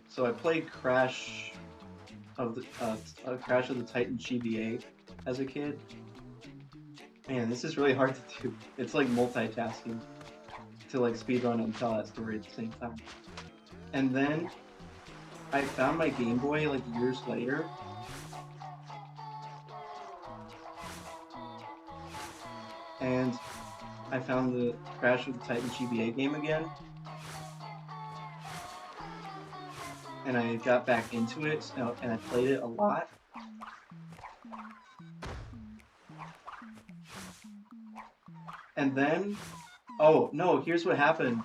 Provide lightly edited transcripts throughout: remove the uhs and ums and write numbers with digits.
So I played Crash of the Titans GBA as a kid. Man, this is really hard to do. It's like multitasking to like speedrun and tell that story at the same time. And then I found my Game Boy like years later, and I found the Crash of the Titans GBA game again, and I got back into it, and I played it a lot. And then, oh no, here's what happened.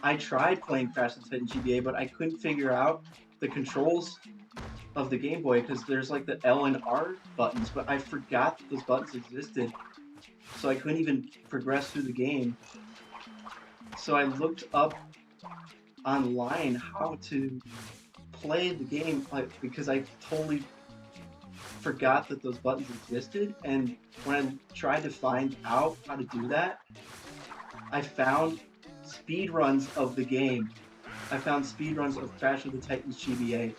I tried playing Crash of the Titans GBA, but I couldn't figure out the controls of the Game Boy because there's like the L and R buttons, but I forgot that those buttons existed, so I couldn't even progress through the game. So I looked up online how to play the game, like, because I totally forgot that those buttons existed. And when I tried to find out how to do that, I found speed runs of the game. I found speed runs of Crash of the Titans GBA.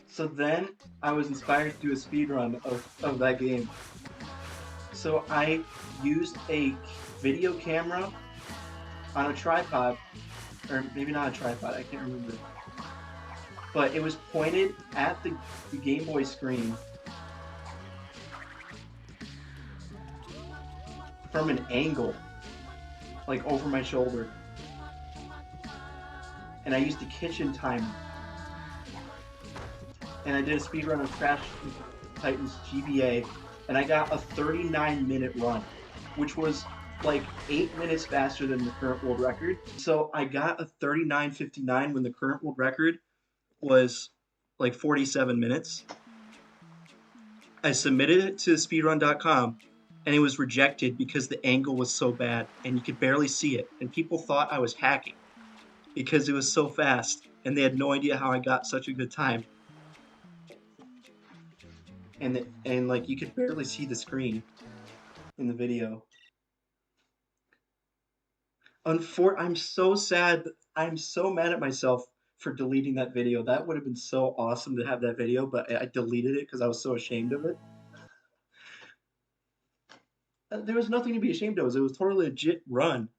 So then I was inspired to do a speed run of that game. So I used a video camera on a tripod, or maybe not a tripod, I can't remember. But it was pointed at the Game Boy screen from an angle, like over my shoulder. And I used a kitchen timer. And I did a speed run of Crash Titans GBA, and I got a 39-minute run, which was like 8 minutes faster than the current world record. So I got a 39:59 when the current world record was like 47 minutes. I submitted it to speedrun.com, and it was rejected because the angle was so bad and you could barely see it, and people thought I was hacking because it was so fast and they had no idea how I got such a good time. And like you could barely see the screen in the video. I'm so sad. I'm so mad at myself for deleting that video. That would have been so awesome to have that video, but I deleted it because I was so ashamed of it. There was nothing to be ashamed of. It was totally legit run.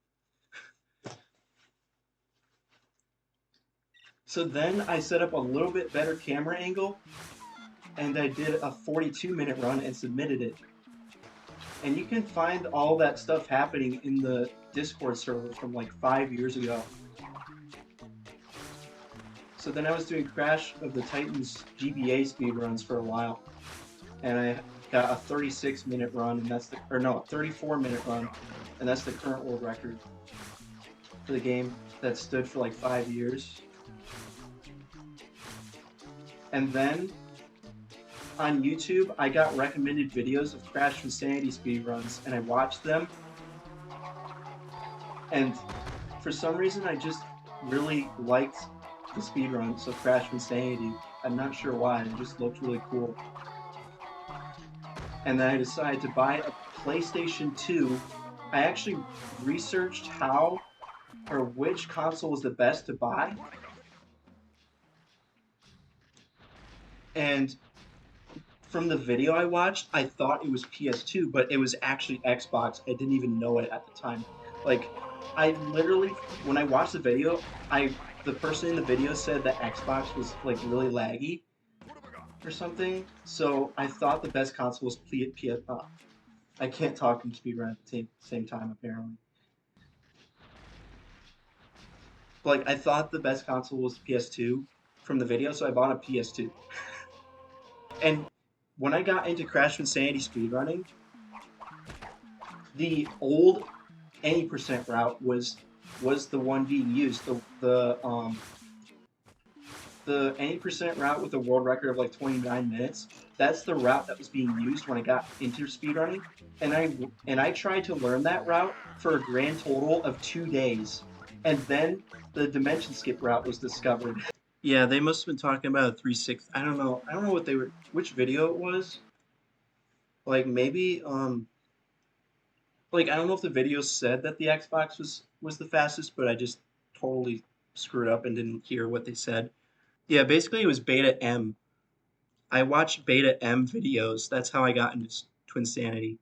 So then I set up a little bit better camera angle, and I did a 42-minute run and submitted it. And you can find all that stuff happening in the Discord server from like 5 years ago. So then I was doing Crash of the Titans GBA speedruns for a while, and I got a 36-minute run, and that's the, or no, 34-minute run, and that's the current world record for the game that stood for like 5 years. And then on YouTube, I got recommended videos of Crash Insanity speedruns, and I watched them. And for some reason, I just really liked the speedruns of Crash Insanity. I'm not sure why, it just looked really cool. And then I decided to buy a PlayStation 2. I actually researched how or which console was the best to buy. And from the video I watched, I thought it was PS2, but it was actually Xbox. I didn't even know it at the time. Like, I literally, when I watched the video, the person in the video said that Xbox was like really laggy or something. So I thought the best console was PS. I can't talk and speedrun at the same time apparently. But like I thought the best console was PS2 from the video, so I bought a PS2. And when I got into Crash Insanity speedrunning, the old any percent route was the one being used. The any percent route with a world record of like 29 minutes. That's the route that was being used when I got into speedrunning, and I tried to learn that route for a grand total of 2 days, and then the dimension skip route was discovered. Yeah, they must have been talking about a 360. I don't know. I don't know what they were. Which video it was. Like maybe like I don't know if the video said that the Xbox was the fastest, but I just totally screwed up and didn't hear what they said. Yeah, basically it was Beta M. I watched Beta M videos. That's how I got into Twinsanity.